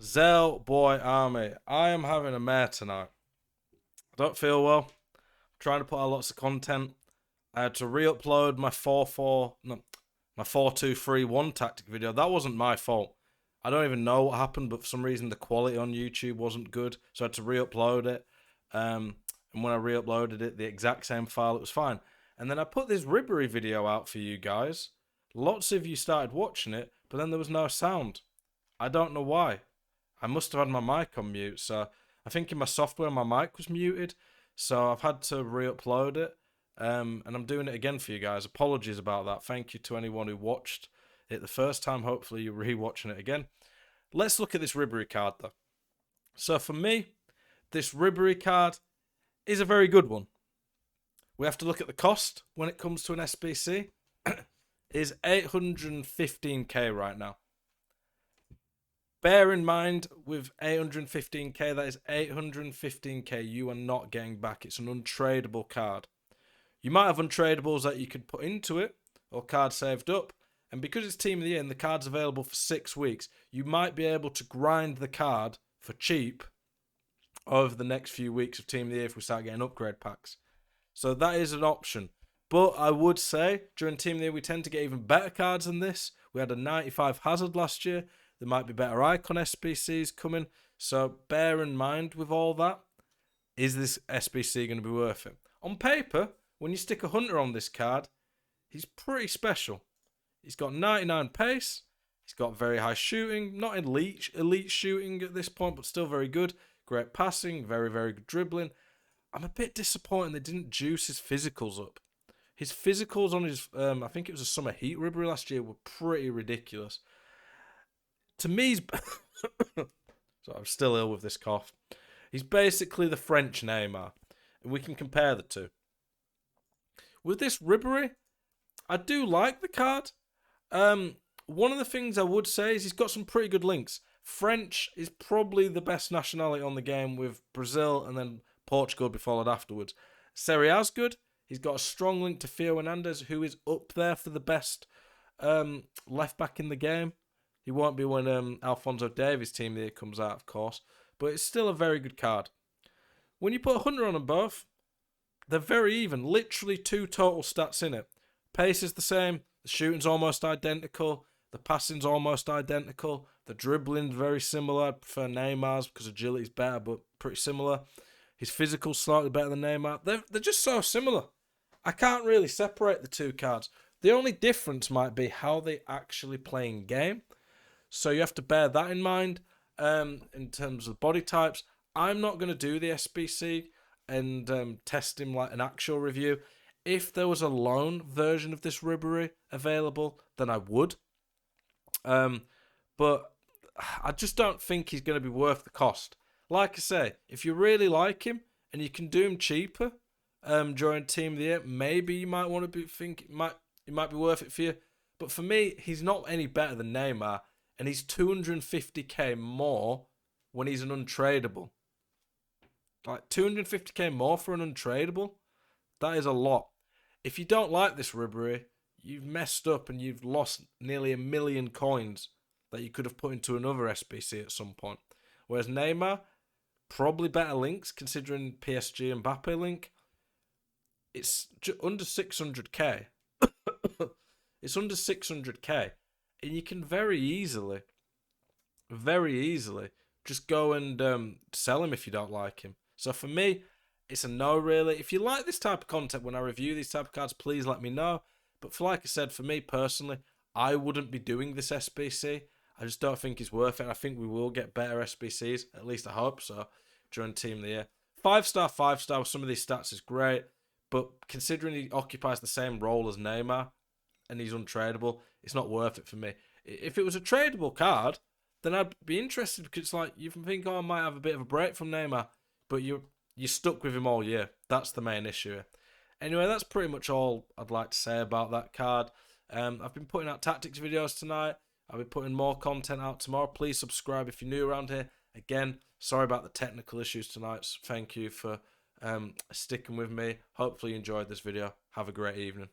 Zell Boy Army. I am having a mare tonight. I don't feel well. I'm trying to put out lots of content. I had to re-upload my 4-4, no, my 4-2-3-1 tactic video. That wasn't my fault. I don't even know what happened, but for some reason the quality on YouTube wasn't good, so I had to re-upload it. And when I re-uploaded it, the exact same file, it was fine. And then I put this Ribery video out for you guys. Lots of you started watching it, but then there was no sound. I don't know why. I must have had my mic on mute, so I think in my software my mic was muted, so I've had to re-upload it, and I'm doing it again for you guys. Apologies about that. Thank you to anyone who watched it the first time. Hopefully you're re-watching it again. Let's look at this Ribery card though. So for me, this Ribery card is a very good one. We have to look at the cost when it comes to an SBC. Is 815k right now. Bear in mind, with 815k, that is 815k you are not getting back. It's an untradeable card. You might have untradables that you could put into it, or cards saved up, and because it's Team of the Year and the card's available for 6 weeks, you might be able to grind the card for cheap over the next few weeks of Team of the Year if we start getting upgrade packs. So that is an option. But I would say, during Team of the Year, we tend to get even better cards than this. We had a 95 Hazard last year. There might be better icon SBCs coming. So bear in mind with all that, is this SBC going to be worth it? On paper, when you stick a Hunter on this card, he's pretty special. He's got 99 pace. He's got very high shooting. Not elite shooting at this point, but still very good. Great passing. Very, very good dribbling. I'm a bit disappointed they didn't juice his physicals up. His physicals on his, I think it was a Summer Heat Ribery last year, were pretty ridiculous. To me, he's... so I'm still ill with this cough. He's basically the French Neymar. And we can compare the two. With this Ribery, I do like the card. One of the things I would say is he's got some pretty good links. French is probably the best nationality on the game, with Brazil and then Portugal be followed afterwards. Serie A's good. He's got a strong link to Theo Hernandez, who is up there for the best left back in the game. He won't be when Alphonso Davies' Team of the Year comes out, of course. But it's still a very good card. When you put a Hunter on them both, they're very even. Literally 2 total stats in it. Pace is the same. The shooting's almost identical. The passing's almost identical. The dribbling's very similar. I prefer Neymar's because agility's better, but pretty similar. His physical's slightly better than Neymar. They're just so similar. I can't really separate the two cards. The only difference might be how they actually play in game. So you have to bear that in mind in terms of body types. I'm not going to do the SBC and test him like an actual review. If there was a loan version of this Ribery available, then I would. But I just don't think he's going to be worth the cost. Like I say, if you really like him and you can do him cheaper during Team of the Year, maybe you might want to think it might be worth it for you. But for me, he's not any better than Neymar. And he's 250k more when he's an untradeable. Like 250k more for an untradeable? That is a lot. If you don't like this Ribery, you've messed up and you've lost nearly 1 million coins that you could have put into another SBC at some point. Whereas Neymar, probably better links considering PSG and Mbappe link. It's under 600k. It's under 600k. And you can very easily just go and sell him if you don't like him. So for me, it's a no really. If you like this type of content when I review these type of cards, please let me know. But for like I said, for me personally, I wouldn't be doing this SBC. I just don't think it's worth it. I think we will get better SBCs. At least I hope so during Team of the Year. 5-star with some of these stats is great. But considering he occupies the same role as Neymar and he's untradeable, it's not worth it for me. If it was a tradable card, then I'd be interested because it's like you can think, oh, I might have a bit of a break from Neymar, but you're stuck with him all year. That's the main issue. Anyway, that's pretty much all I'd like to say about that card. I've been putting out tactics videos tonight. I'll be putting more content out tomorrow. Please subscribe if you're new around here. Again, sorry about the technical issues tonight. Thank you for sticking with me. Hopefully you enjoyed this video. Have a great evening.